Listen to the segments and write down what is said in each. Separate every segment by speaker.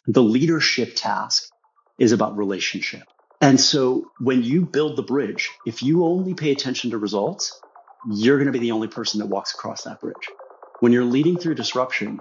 Speaker 1: The leadership task is about relationship. And so when you build the bridge, if you only pay attention to results, you're going to be the only person that walks across that bridge. When you're leading through disruption,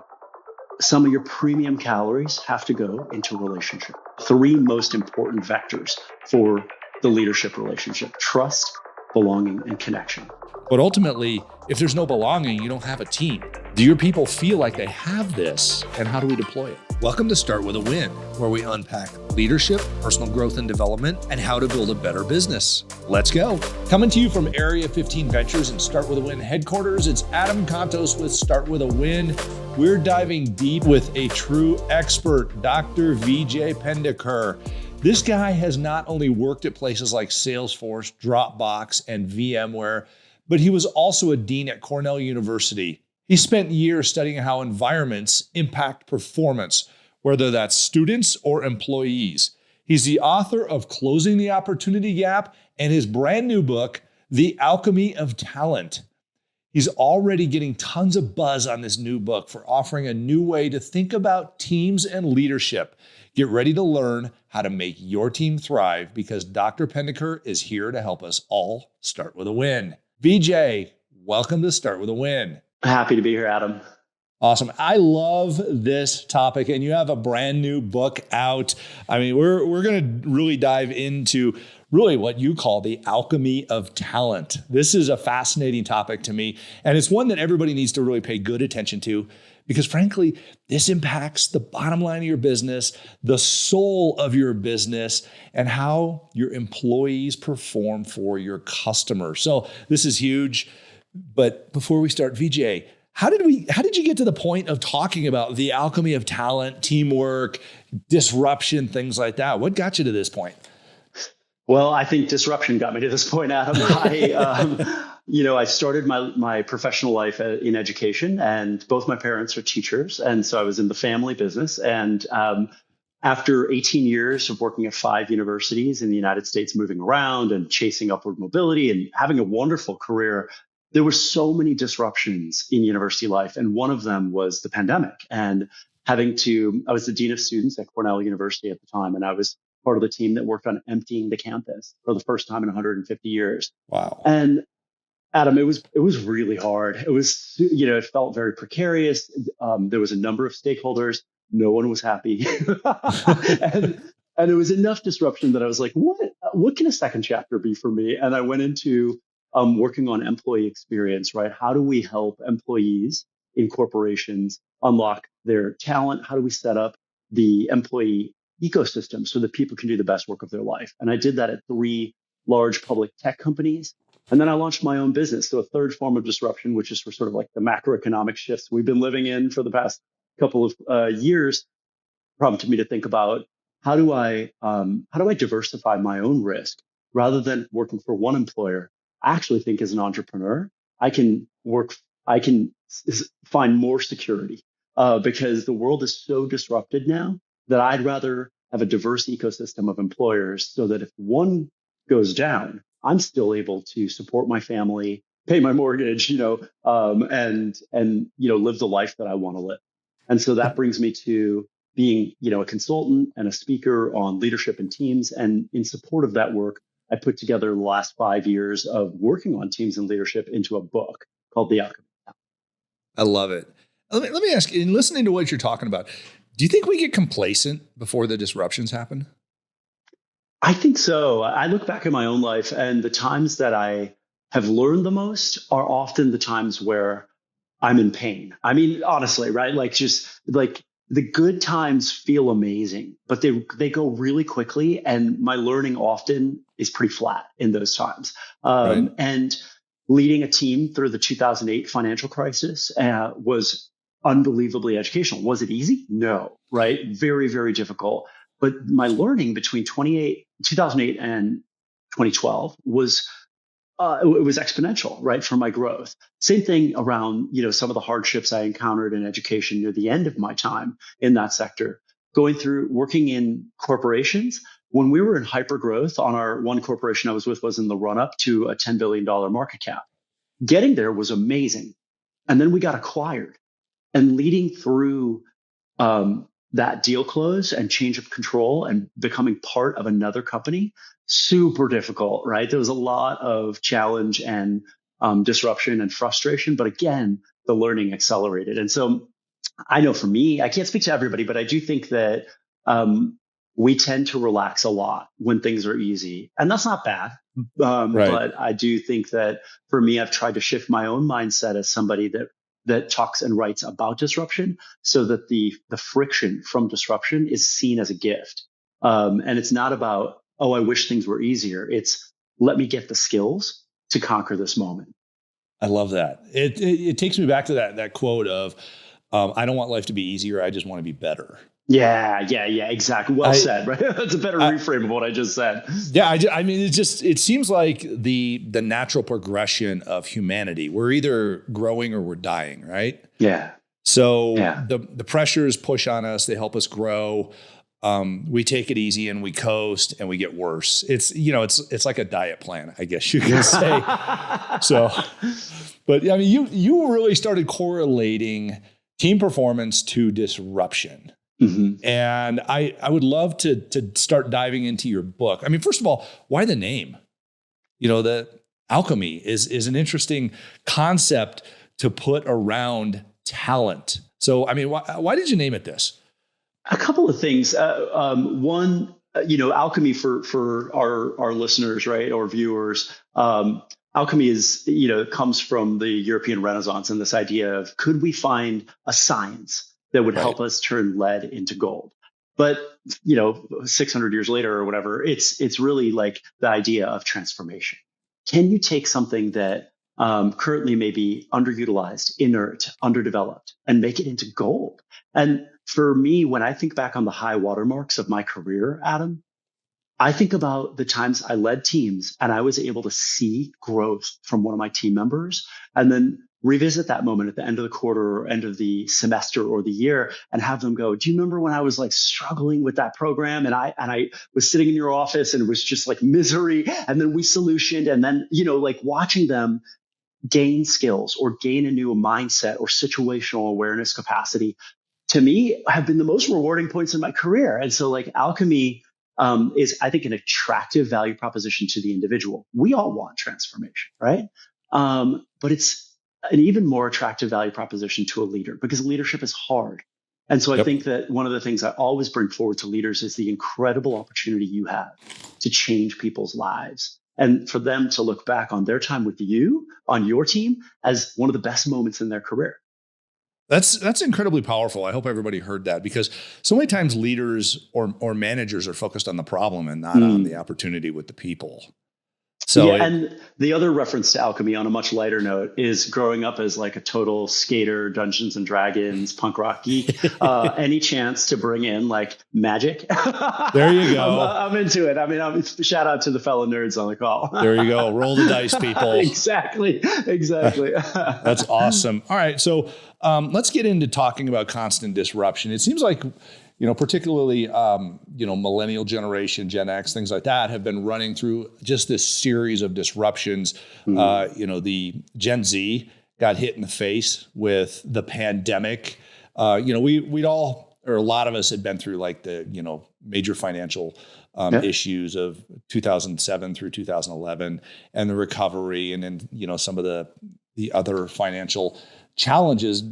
Speaker 1: some of your premium calories have to go into relationship. 3 most important vectors for the leadership relationship: trust, belonging, and connection.
Speaker 2: But ultimately, if there's no belonging, you don't have a team. Do your people feel like they have this? And how do we deploy it? Welcome to Start With a Win, where we unpack leadership, personal growth and development, and how to build a better business. Let's go. Coming to you from Area 15 Ventures and Start With a Win headquarters, it's Adam Contos with Start With a Win. We're diving deep with a true expert, Dr. Vijay Pendakur. This guy has not only worked at places like Salesforce, Dropbox, and VMware, but he was also a dean at Cornell University. He spent years studying how environments impact performance, whether that's students or employees. He's the author of Closing the Opportunity Gap and his brand new book, The Alchemy of Talent. He's already getting tons of buzz on this new book for offering a new way to think about teams and leadership. Get ready to learn how to make your team thrive, because Dr. Pendakur is here to help us all start with a win. Vijay, welcome to Start With a Win.
Speaker 1: Happy to be here, Adam.
Speaker 2: Awesome. I love this topic, and you have a brand new book out. I mean, we're going to really dive into really what you call the alchemy of talent. This is a fascinating topic to me, and it's one that everybody needs to really pay good attention to, because frankly, this impacts the bottom line of your business, the soul of your business, and how your employees perform for your customers. So this is huge. But before we start, Vijay, how did you get to the point of talking about the alchemy of talent, teamwork, disruption, things like that? What got you to this point?
Speaker 1: Well, I think disruption got me to this point, Adam. I started my professional life in education, and both my parents are teachers. And so I was in the family business. And after 18 years of working at 5 universities in the United States, moving around and chasing upward mobility and having a wonderful career, there were so many disruptions in university life. And one of them was the pandemic. And I was the dean of students at Cornell University at the time. And I was part of the team that worked on emptying the campus for the first time in 150 years.
Speaker 2: Wow.
Speaker 1: And Adam, it was really hard. It was, it felt very precarious. There was a number of stakeholders. No one was happy. and it was enough disruption that I was like, what can a second chapter be for me? And I went into working on employee experience, right? How do we help employees in corporations unlock their talent? How do we set up the employee ecosystem so that people can do the best work of their life? And I did that at 3 large public tech companies. And then I launched my own business. So a third form of disruption, which is for sort of like the macroeconomic shifts we've been living in for the past couple of years, prompted me to think about how do I diversify my own risk rather than working for one employer. I actually think as an entrepreneur, I can find more security because the world is so disrupted now that I'd rather have a diverse ecosystem of employers so that if one goes down, I'm still able to support my family, pay my mortgage, and live the life that I want to live. And so that brings me to being, a consultant and a speaker on leadership and teams. And in support of that work, I put together the last 5 years of working on teams and leadership into a book called The Alchemy of Talent.
Speaker 2: I love it. Let me ask you, in listening to what you're talking about, do you think we get complacent before the disruptions happen?
Speaker 1: I think so. I look back at my own life, and the times that I have learned the most are often the times where I'm in pain. I mean, honestly, right? Like the good times feel amazing, but they go really quickly. And my learning often is pretty flat in those times.
Speaker 2: Right.
Speaker 1: And leading a team through the 2008 financial crisis was unbelievably educational. Was it easy? No, right? Very, very difficult. But my learning between 2008 and 2012 was it was exponential, right, for my growth. Same thing around, some of the hardships I encountered in education near the end of my time in that sector. Going through working in corporations, when we were in hyper growth on our one corporation I was with was in the run up to a $10 billion market cap. Getting there was amazing. And then we got acquired. And leading through that deal close and change of control and becoming part of another company, super difficult, right? There was a lot of challenge and disruption and frustration, but again, the learning accelerated. And so I know for me, I can't speak to everybody, but I do think that we tend to relax a lot when things are easy. And that's not bad.
Speaker 2: Right.
Speaker 1: But I do think that for me, I've tried to shift my own mindset as somebody that talks and writes about disruption so that the friction from disruption is seen as a gift. And it's not about, oh, I wish things were easier. It's let me get the skills to conquer this moment.
Speaker 2: I love that. It takes me back to that quote of, I don't want life to be easier. I just want to be better.
Speaker 1: Yeah, exactly. Well said, right? That's a better reframe of what I just said.
Speaker 2: Yeah, I mean, it seems like the natural progression of humanity. We're either growing or we're dying, right?
Speaker 1: Yeah.
Speaker 2: So the pressures push on us. They help us grow. We take it easy and we coast and we get worse. It's like a diet plan, I guess you could say. So, but I mean, you really started correlating team performance to disruption.
Speaker 1: Mm-hmm.
Speaker 2: And I would love to start diving into your book. I mean, first of all, why the name? The alchemy is an interesting concept to put around talent. So, I mean, why did you name it this?
Speaker 1: A couple of things. One, alchemy for our listeners, right, or viewers. Alchemy is, comes from the European Renaissance and this idea of could we find a science that would help us turn lead into gold? But, 600 years later or whatever, it's really like the idea of transformation. Can you take something that currently may be underutilized, inert, underdeveloped, and make it into gold? And for me, when I think back on the high watermarks of my career, Adam, I think about the times I led teams and I was able to see growth from one of my team members and then revisit that moment at the end of the quarter or end of the semester or the year and have them go, do you remember when I was like struggling with that program and I was sitting in your office and it was just like misery and then we solutioned and then, like watching them gain skills or gain a new mindset or situational awareness capacity to me have been the most rewarding points in my career. And so like alchemy is, I think, an attractive value proposition to the individual. We all want transformation, right? But it's an even more attractive value proposition to a leader because leadership is hard. And so I think that one of the things I always bring forward to leaders is the incredible opportunity you have to change people's lives and for them to look back on their time with you, on your team, as one of the best moments in their career.
Speaker 2: That's incredibly powerful. I hope everybody heard that because so many times leaders or managers are focused on the problem and not on the opportunity with the people. So
Speaker 1: and the other reference to alchemy on a much lighter note is growing up as like a total skater, Dungeons and Dragons, punk rock geek. Any chance to bring in like magic?
Speaker 2: There you go.
Speaker 1: I'm into it. I mean, shout out to the fellow nerds on the call.
Speaker 2: There you go. Roll the dice, people.
Speaker 1: Exactly.
Speaker 2: That's awesome. All right. So let's get into talking about constant disruption. It seems like particularly, millennial generation, Gen X, things like that have been running through just this series of disruptions. The Gen Z got hit in the face with the pandemic. We'd all, or a lot of us had been through like the, major financial issues of 2007 through 2011 and the recovery and then, some of the other financial challenges,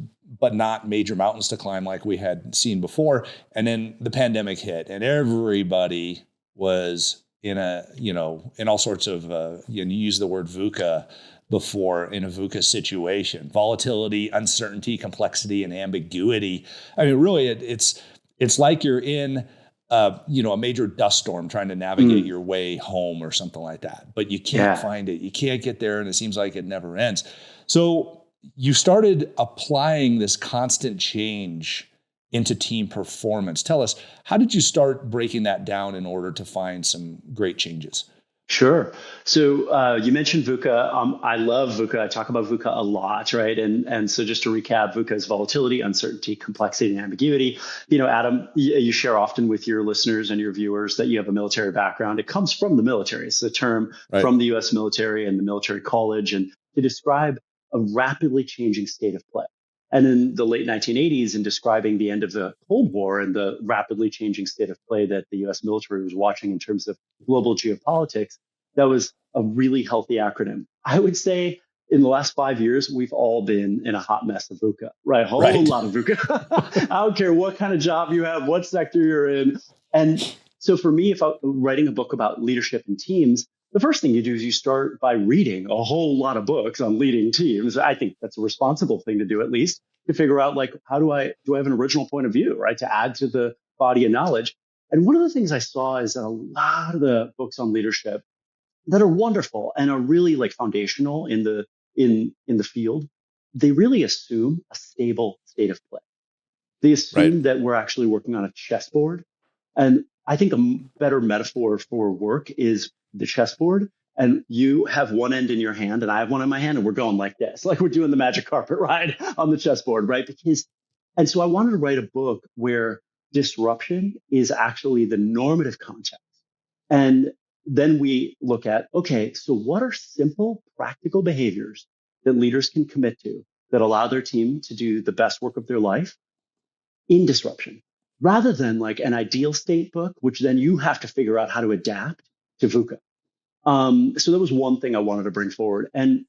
Speaker 2: but not major mountains to climb like we had seen before. And then the pandemic hit and everybody was in all sorts of, you use the word VUCA before, in a VUCA situation, volatility, uncertainty, complexity, and ambiguity. I mean, really it's like you're in a major dust storm trying to navigate your way home or something like that, but you can't find it. You can't get there. And it seems like it never ends. So you started applying this constant change into team performance. Tell us, how did you start breaking that down in order to find some great changes?
Speaker 1: Sure. So you mentioned VUCA. I love VUCA. I talk about VUCA a lot, right? And so just to recap, VUCA is volatility, uncertainty, complexity, and ambiguity. Adam, you share often with your listeners and your viewers that you have a military background. It comes from the military. It's a term from the U.S. military and the military college, and to describe a rapidly changing state of play. And in the late 1980s, in describing the end of the Cold War and the rapidly changing state of play that the US military was watching in terms of global geopolitics, that was a really healthy acronym. I would say in the last 5 years, we've all been in a hot mess of VUCA, right? A whole lot of VUCA. I don't care what kind of job you have, what sector you're in. And so for me, if I'm writing a book about leadership and teams, the first thing you do is you start by reading a whole lot of books on leading teams. I think that's a responsible thing to do, at least to figure out, like, how do I have an original point of view, right? To add to the body of knowledge. And one of the things I saw is that a lot of the books on leadership that are wonderful and are really like foundational in the field, they really assume a stable state of play. They assume that we're actually working on a chessboard. And I think a better metaphor for work is the chessboard. And you have one end in your hand and I have one in my hand, and we're going like this, like we're doing the magic carpet ride on the chessboard, right? And so I wanted to write a book where disruption is actually the normative context. And then we look at, okay, so what are simple, practical behaviors that leaders can commit to that allow their team to do the best work of their life in disruption, rather than like an ideal state book, which then you have to figure out how to adapt to VUCA. So that was one thing I wanted to bring forward. And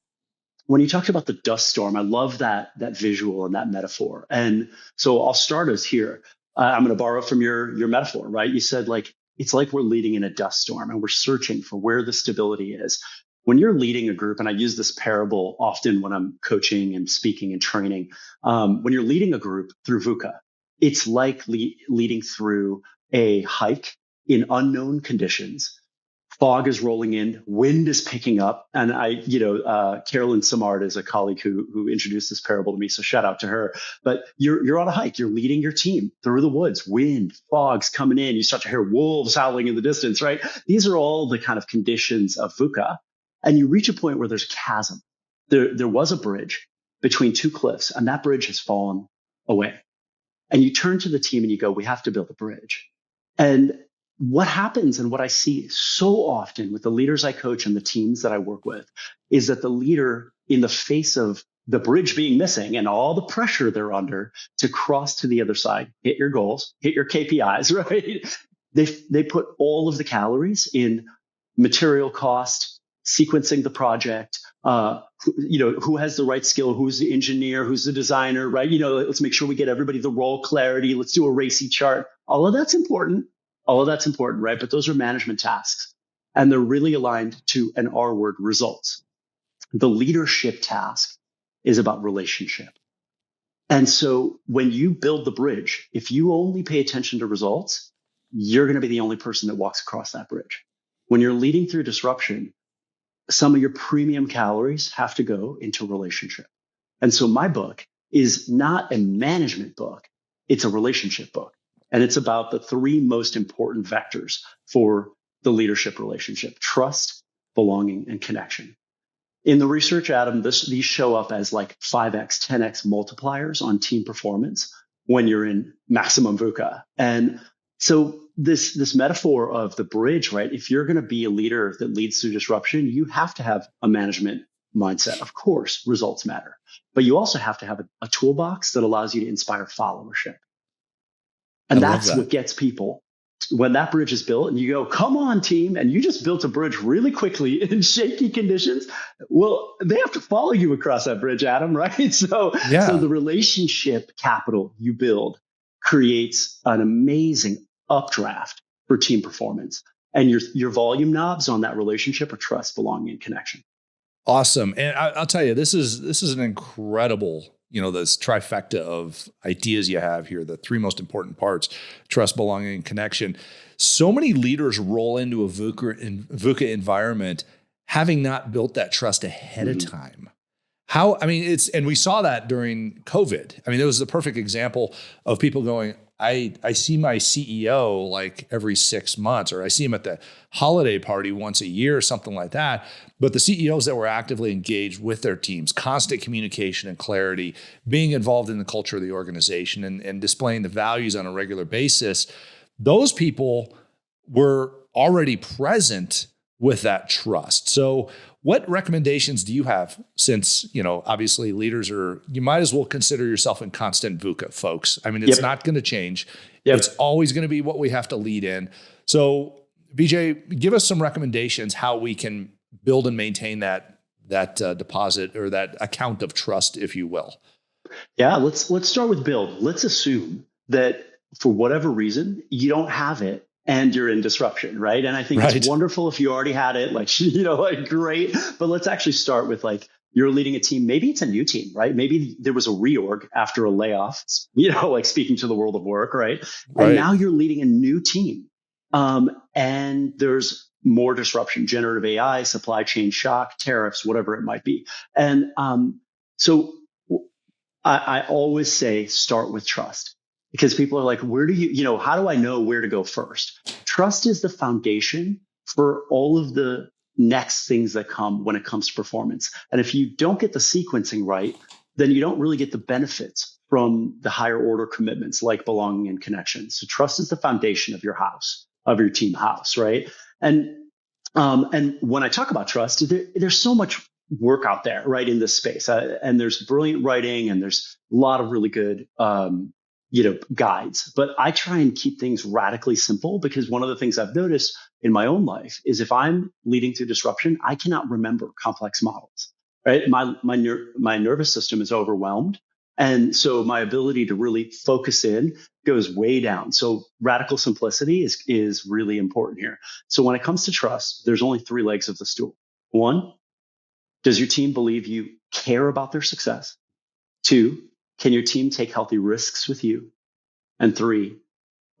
Speaker 1: when you talked about the dust storm, I love that visual and that metaphor. And so I'll start us here. I'm going to borrow from your metaphor, right? You said, like, it's like we're leading in a dust storm and we're searching for where the stability is. When you're leading a group, and I use this parable often when I'm coaching and speaking and training, when you're leading a group through VUCA, it's like leading through a hike in unknown conditions. Fog is rolling in, wind is picking up. And Carolyn Simard is a colleague who introduced this parable to me, so shout out to her. But you're on a hike, you're leading your team through the woods, wind, fog's coming in, you start to hear wolves howling in the distance, right? These are all the kind of conditions of VUCA. And you reach a point where there's a chasm. There was a bridge between two cliffs, and that bridge has fallen away. And you turn to the team and you go, we have to build a bridge. And what happens, and what I see so often with the leaders I coach and the teams that I work with, is that the leader, in the face of the bridge being missing and all the pressure they're under to cross to the other side, hit your goals, hit your KPIs, right? They put all of the calories in material cost, sequencing the project, who has the right skill, who's the engineer, who's the designer, right? Let's make sure we get everybody the role clarity. Let's do a RACI chart. All of that's important, right? But those are management tasks, and they're really aligned to an R word, results. The leadership task is about relationship. And so when you build the bridge, if you only pay attention to results, you're going to be the only person that walks across that bridge. When you're leading through disruption, some of your premium calories have to go into relationship. And so my book is not a management book. It's a relationship book. And it's about the three most important vectors for the leadership relationship: trust, belonging, and connection. In the research, Adam, these show up as like 5x, 10x multipliers on team performance when you're in maximum VUCA. And so this metaphor of the bridge, right? If you're going to be a leader that leads through disruption, you have to have a management mindset. Of course, results matter, but you also have to have a toolbox that allows you to inspire followership. And that's what gets people. When that bridge is built and you go, come on, team, and you just built a bridge really quickly in shaky conditions, well, they have to follow you across that bridge, Adam, right? So the relationship capital you build creates an amazing updraft for team performance. And your volume knobs on that relationship are trust, belonging, and connection.
Speaker 2: Awesome. And I'll tell you, this is an incredible, this trifecta of ideas you have here, the three most important parts: trust, belonging, and connection. So many leaders roll into a VUCA environment having not built that trust ahead of time. And we saw that during COVID. I mean, it was the perfect example of people going, I see my CEO like every 6 months, or I see him at the holiday party once a year or something like that. But the CEOs that were actively engaged with their teams, constant communication and clarity, being involved in the culture of the organization and displaying the values on a regular basis, those people were already present with that trust. So what recommendations do you have, since, obviously leaders you might as well consider yourself in constant VUCA, folks. I mean, it's not going to change.
Speaker 1: Yep.
Speaker 2: It's always going to be what we have to lead in. So Vijay, give us some recommendations how we can build and maintain that deposit, or that account of trust, if you will.
Speaker 1: Yeah, let's start with build. Let's assume that for whatever reason you don't have it and you're in disruption, right? And I think it's wonderful if you already had it, like great. But let's actually start with you're leading a team. Maybe it's a new team, right? Maybe there was a reorg after a layoff, speaking to the world of work, right? And now you're leading a new team. And there's more disruption, generative AI, supply chain shock, tariffs, whatever it might be. And so I always say start with trust, because people are like, where do how do I know where to go first? Trust is the foundation for all of the next things that come when it comes to performance. And if you don't get the sequencing right, then you don't really get the benefits from the higher order commitments like belonging and connection. So trust is the foundation of your house, of your team house, right? And when I talk about trust, there's so much work out there, right, in this space, and there's brilliant writing, and there's a lot of really good, guides. But I try and keep things radically simple, because one of the things I've noticed in my own life is if I'm leading through disruption, I cannot remember complex models, right? My nervous system is overwhelmed. And so my ability to really focus in goes way down. So radical simplicity is really important here. So when it comes to trust, there's only 3 legs of the stool. 1, does your team believe you care about their success? 2, can your team take healthy risks with you? And 3,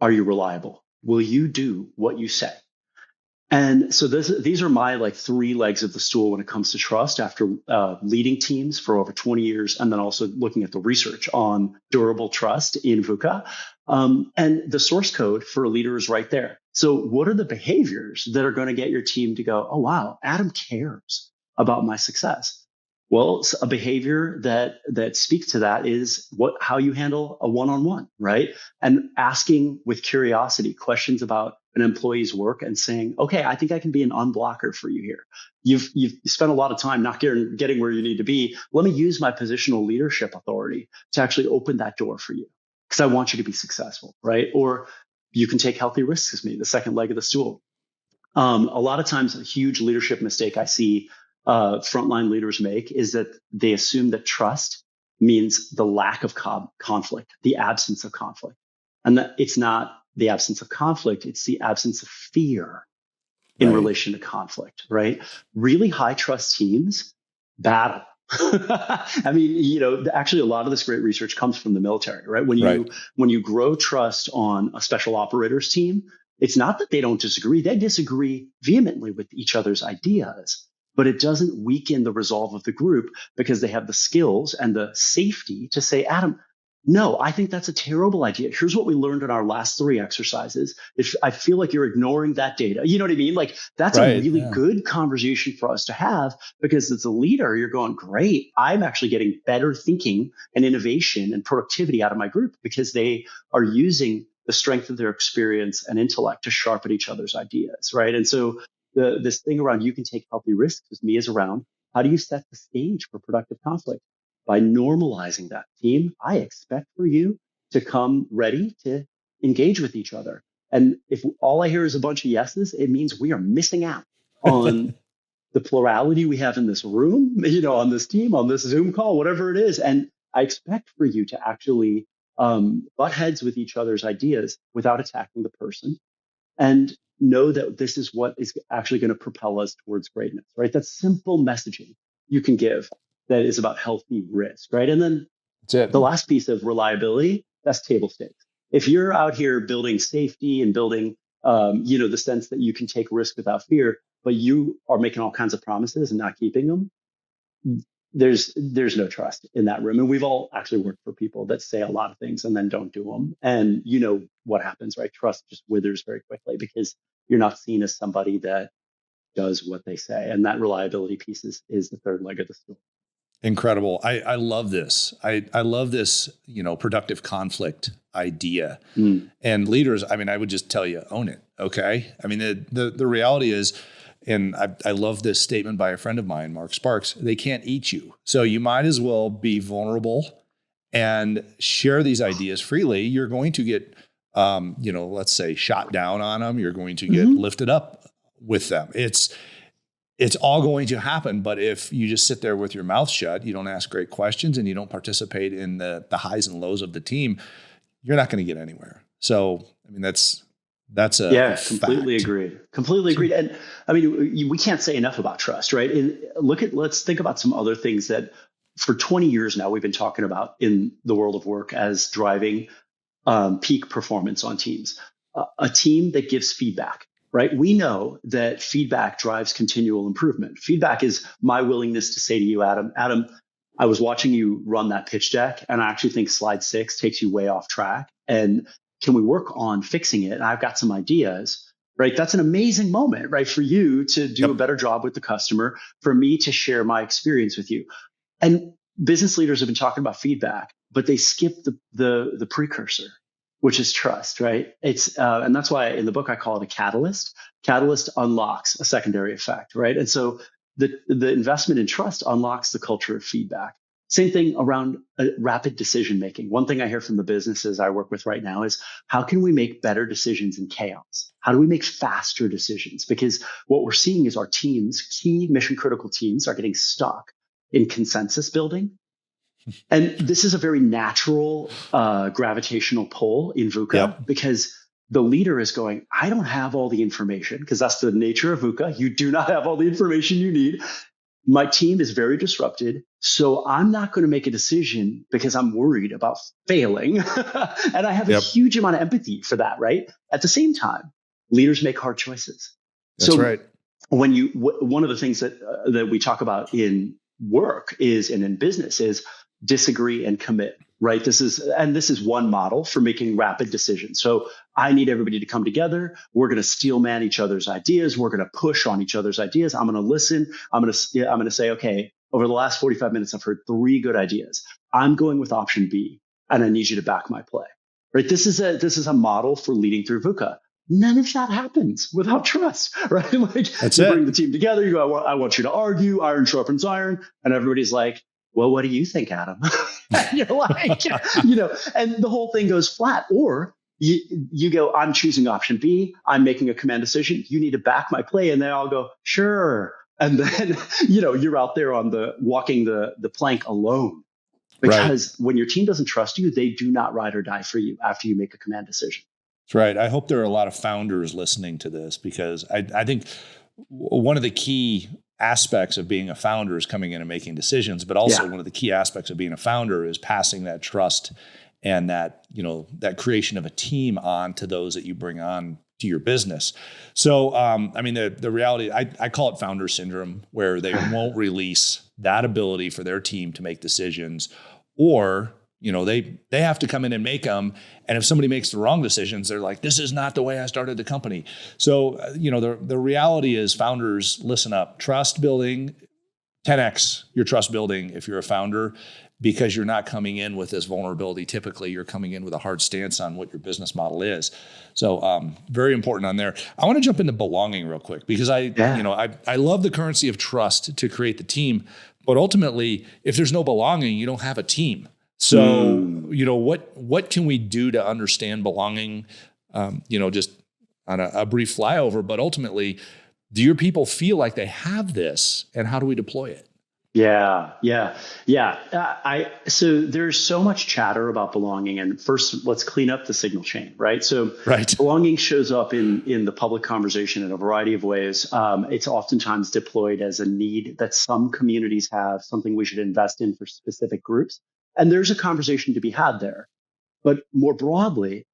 Speaker 1: are you reliable? Will you do what you say? And so these are my 3 legs of the stool when it comes to trust, after leading teams for over 20 years, and then also looking at the research on durable trust in VUCA. And the source code for a leader is right there. So what are the behaviors that are going to get your team to go, oh, wow, Adam cares about my success? Well, a behavior that speaks to that is how you handle a one-on-one, right? And asking with curiosity questions about an employee's work and saying, okay, I think I can be an unblocker for you here. You've spent a lot of time not getting where you need to be. Let me use my positional leadership authority to actually open that door for you, because I want you to be successful, right? Or you can take healthy risks with me, the second leg of the stool. A lot of times, a huge leadership mistake I see frontline leaders make is that they assume that trust means the lack of conflict, the absence of conflict. And that it's not the absence of conflict, it's the absence of fear in relation to conflict, right? Really high trust teams battle. I mean, actually a lot of this great research comes from the military, right? When you grow trust on a special operators team, it's not that they don't disagree. They disagree vehemently with each other's ideas, but it doesn't weaken the resolve of the group, because they have the skills and the safety to say, Adam, no, I think that's a terrible idea. Here's what we learned in our last 3 exercises. If I feel like you're ignoring that data, you know what I mean? That's a really good conversation for us to have, because as a leader, you're going, great, I'm actually getting better thinking and innovation and productivity out of my group, because they are using the strength of their experience and intellect to sharpen each other's ideas, right? And so this thing around you can take healthy risks with me is around, how do you set the stage for productive conflict? By normalizing that. Team, I expect for you to come ready to engage with each other. And if all I hear is a bunch of yeses, it means we are missing out on the plurality we have in this room, on this team, on this Zoom call, whatever it is. And I expect for you to actually butt heads with each other's ideas without attacking the person, and know that this is what is actually going to propel us towards greatness, right? That's simple messaging you can give that is about healthy risk, right? And then the last piece of reliability, that's table stakes. If you're out here building safety and building, the sense that you can take risk without fear, but you are making all kinds of promises and not keeping them, there's no trust in that room. And we've all actually worked for people that say a lot of things and then don't do them. And you know what happens, right? Trust just withers very quickly, because you're not seen as somebody that does what they say. And that reliability piece is the third leg of the stool.
Speaker 2: Incredible. I love this. I love this, productive conflict idea. And leaders, I mean, I would just tell you, own it. Okay. I mean, the reality is, and I love this statement by a friend of mine, Mark Sparks, they can't eat you. So you might as well be vulnerable and share these ideas freely. You're going to get, let's say shot down on them. You're going to get lifted up with them. It's all going to happen. But if you just sit there with your mouth shut, you don't ask great questions, and you don't participate in the highs and lows of the team, you're not going to get anywhere. So, I mean, that's a
Speaker 1: completely
Speaker 2: fact.
Speaker 1: agreed. Completely agreed. And I mean, we can't say enough about trust, right? And let's think about some other things that for 20 years now we've been talking about in the world of work as driving peak performance on teams. A team that gives feedback, right? We know that feedback drives continual improvement. Feedback is my willingness to say to you, Adam, I was watching you run that pitch deck, and I actually think slide 6 takes you way off track. And can we work on fixing it? And I've got some ideas, right? That's an amazing moment, right? For you to do a better job with the customer, for me to share my experience with you. And business leaders have been talking about feedback, but they skip the precursor, which is trust, right? It's and that's why in the book I call it a catalyst. Catalyst unlocks a secondary effect, right? And so the investment in trust unlocks the culture of feedback. Same thing around rapid decision making. One thing I hear from the businesses I work with right now is how can we make better decisions in chaos? How do we make faster decisions? Because what we're seeing is our teams, key mission critical teams, are getting stuck in consensus building. And this is a very natural gravitational pull in VUCA because the leader is going, I don't have all the information, because that's the nature of VUCA. You do not have all the information you need. My team is very disrupted, so I'm not going to make a decision because I'm worried about failing. And I have a huge amount of empathy for that, right? At the same time, leaders make hard choices.
Speaker 2: That's right.
Speaker 1: When one of the things that we talk about in work is, and in business, is disagree and commit, right? This is one model for making rapid decisions. So I need everybody to come together. We're going to steel man each other's ideas. We're going to push on each other's ideas. I'm going to listen. I'm going to say, okay, over the last 45 minutes, I've heard 3 good ideas. I'm going with option B, and I need you to back my play, right? This is a model for leading through VUCA. None of that happens without trust, right? Like,
Speaker 2: that's
Speaker 1: you bring the team together. You go, I want you to argue. Iron sharpens iron, and everybody's like, well, what do you think, Adam? You're like, and the whole thing goes flat. Or you go, I'm choosing option B. I'm making a command decision. You need to back my play. And they all go, sure. And then, you're out there walking the plank alone. Because when your team doesn't trust you, they do not ride or die for you after you make a command decision.
Speaker 2: That's right. I hope there are a lot of founders listening to this, because I think one of the key aspects of being a founder is coming in and making decisions, but also one of the key aspects of being a founder is passing that trust and that creation of a team on to those that you bring on to your business. So, the reality, I call it founder syndrome, where they won't release that ability for their team to make decisions, or they have to come in and make them. And if somebody makes the wrong decisions, they're like, this is not the way I started the company. So, the reality is, founders, listen up. Trust building, 10x your trust building if you're a founder, because you're not coming in with this vulnerability. Typically, you're coming in with a hard stance on what your business model is. So very important on there. I want to jump into belonging real quick, because I love the currency of trust to create the team. But ultimately, if there's no belonging, you don't have a team. So, what can we do to understand belonging, just on a brief flyover, but ultimately, do your people feel like they have this, and how do we deploy it?
Speaker 1: Yeah. So there's so much chatter about belonging, and first let's clean up the signal chain, right? So belonging shows up in the public conversation in a variety of ways. It's oftentimes deployed as a need that some communities have, something we should invest in for specific groups. And there's a conversation to be had there. But more broadly,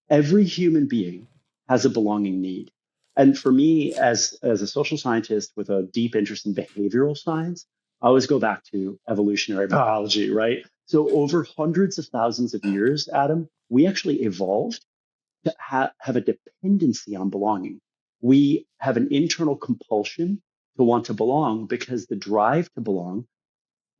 Speaker 1: every human being has a belonging need. And for me, as a social scientist with a deep interest in behavioral science, I always go back to evolutionary biology, right? So over hundreds of thousands of years, Adam, we actually evolved to have a dependency on belonging. We have an internal compulsion to want to belong, because the drive to belong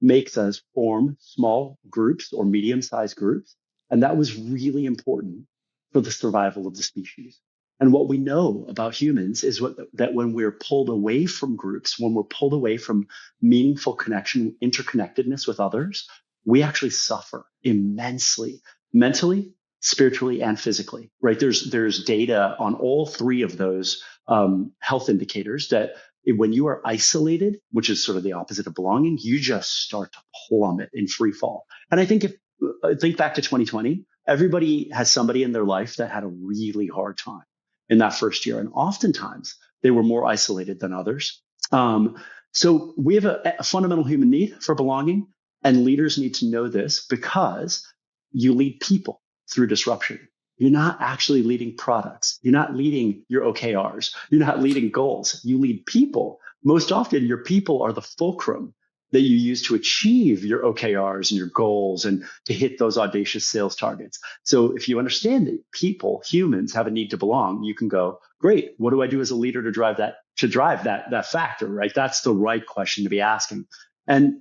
Speaker 1: makes us form small groups or medium-sized groups. And that was really important for the survival of the species. And what we know about humans is that when we're pulled away from groups, when we're pulled away from meaningful connection, interconnectedness with others, we actually suffer immensely, mentally, spiritually, and physically, right? There's data on all three of those health indicators that when you are isolated, which is sort of the opposite of belonging, you just start to plummet in free fall. And I think think back to 2020, everybody has somebody in their life that had a really hard time in that first year. And oftentimes they were more isolated than others. So we have a fundamental human need for belonging, and leaders need to know this because you lead people through disruption. You're not actually leading products. You're not leading your OKRs. You're not leading goals. You lead people. Most often, your people are the fulcrum that you use to achieve your OKRs and your goals and to hit those audacious sales targets. So if you understand that people, humans, have a need to belong, you can go, great, what do I do as a leader to drive that factor, right? That's the right question to be asking. And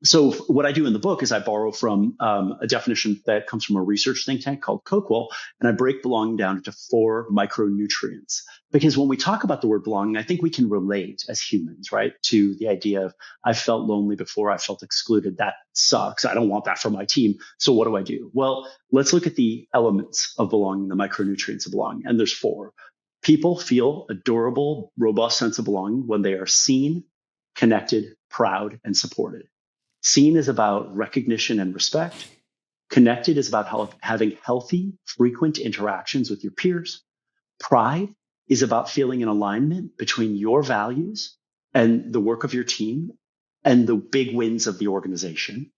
Speaker 1: so what I do in the book is I borrow from a definition that comes from a research think tank called Coquel, and I break belonging down into 4 micronutrients. Because when we talk about the word belonging, I think we can relate as humans, right, to the idea of I felt lonely before, I felt excluded. That sucks. I don't want that for my team. So what do I do? Well, let's look at the elements of belonging, the micronutrients of belonging. And there's 4. People feel a durable, robust sense of belonging when they are seen, connected, proud, and supported. Seen is about recognition and respect. Connected is about having healthy, frequent interactions with your peers. Pride is about feeling an alignment between your values and the work of your team and the big wins of the organization.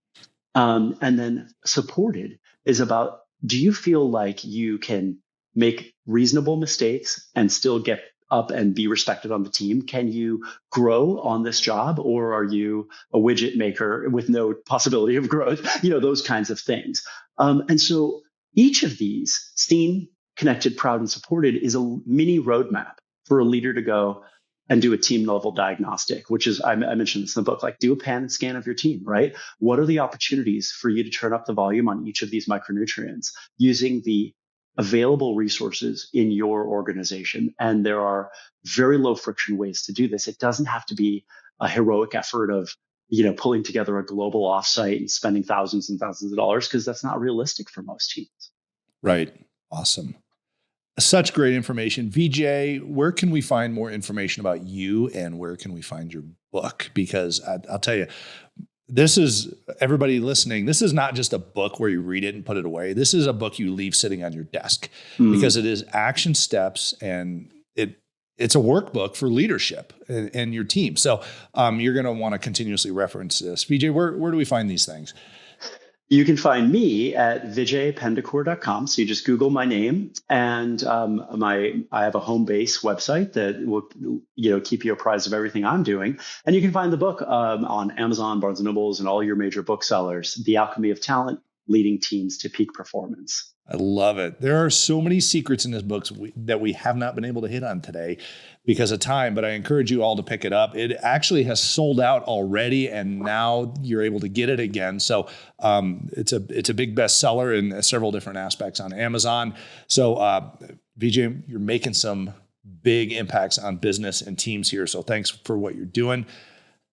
Speaker 1: And then supported is about, do you feel like you can make reasonable mistakes and still get up and be respected on the team? Can you grow on this job, or are you a widget maker with no possibility of growth? Those kinds of things. And so each of these, seen, connected, proud, and supported, is a mini roadmap for a leader to go and do a team level diagnostic, which is, I mentioned this in the book, like do a pan and scan of your team, right? What are the opportunities for you to turn up the volume on each of these micronutrients using the available resources in your organization? And there are very low friction ways to do this. It doesn't have to be a heroic effort of, pulling together a global offsite and spending thousands and thousands of dollars, because that's not realistic for most teams.
Speaker 2: Right. Awesome. Such great information. Vijay, where can we find more information about you, and where can we find your book? Because I'll tell you, this is, everybody listening, this is not just a book where you read it and put it away. This is a book you leave sitting on your desk because it is action steps, and it's a workbook for leadership and your team. So you're going to want to continuously reference this. Vijay, where do we find these things?
Speaker 1: You can find me at vijaypendakur.com. So you just Google my name, and I have a home base website that will keep you apprised of everything I'm doing. And you can find the book on Amazon, Barnes & Nobles, and all your major booksellers, The Alchemy of Talent, Leading Teams to Peak Performance.
Speaker 2: I love it. There are so many secrets in this book that we have not been able to hit on today because of time, but I encourage you all to pick it up. It actually has sold out already, and now you're able to get it again. So it's a big bestseller in several different aspects on Amazon. So Vijay, you're making some big impacts on business and teams here. So thanks for what you're doing.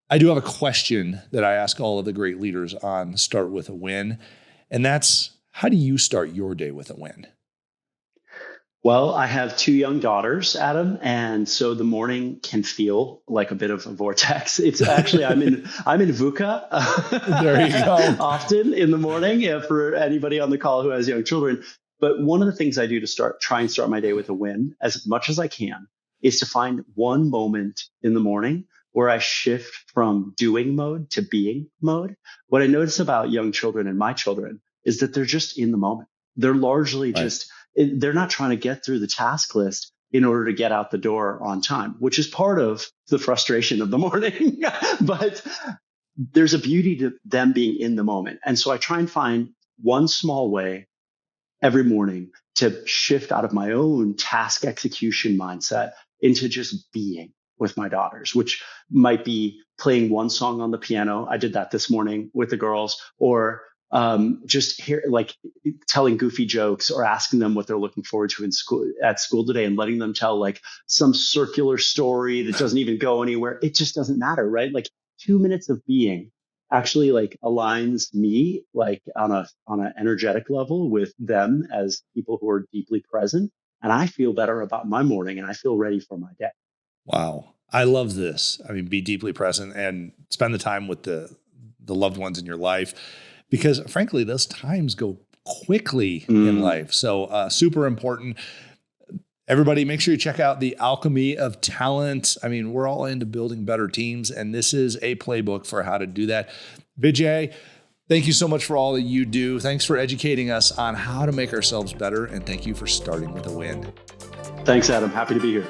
Speaker 2: I do have a question that I ask all of the great leaders on Start With a Win, and that's, how do you start your day with a win?
Speaker 1: Well, I have 2 young daughters, Adam, and so the morning can feel like a bit of a vortex. It's actually, I'm in VUCA.
Speaker 2: There you go.
Speaker 1: Often in the morning, for anybody on the call who has young children. But one of the things I do to try and start my day with a win, as much as I can, is to find one moment in the morning where I shift from doing mode to being mode. What I notice about young children and my children is that they're just in the moment. They're largely they're not trying to get through the task list in order to get out the door on time, which is part of the frustration of the morning. But there's a beauty to them being in the moment. And so I try and find one small way every morning to shift out of my own task execution mindset into just being with my daughters, which might be playing one song on the piano. I did that this morning with the girls, or just hear like telling goofy jokes or asking them what they're looking forward to at school today, and letting them tell like some circular story that doesn't even go anywhere. It just doesn't matter, right? Like 2 minutes of being actually like aligns me like on an energetic level with them as people who are deeply present. And I feel better about my morning and I feel ready for my day.
Speaker 2: Wow. I love this. I mean, be deeply present and spend the time with the loved ones in your life, because frankly, those times go quickly in life. So super important. Everybody, make sure you check out the Alchemy of Talent. I mean, we're all into building better teams, and this is a playbook for how to do that. Vijay, thank you so much for all that you do. Thanks for educating us on how to make ourselves better, and thank you for starting with a win.
Speaker 1: Thanks, Adam. Happy to be here.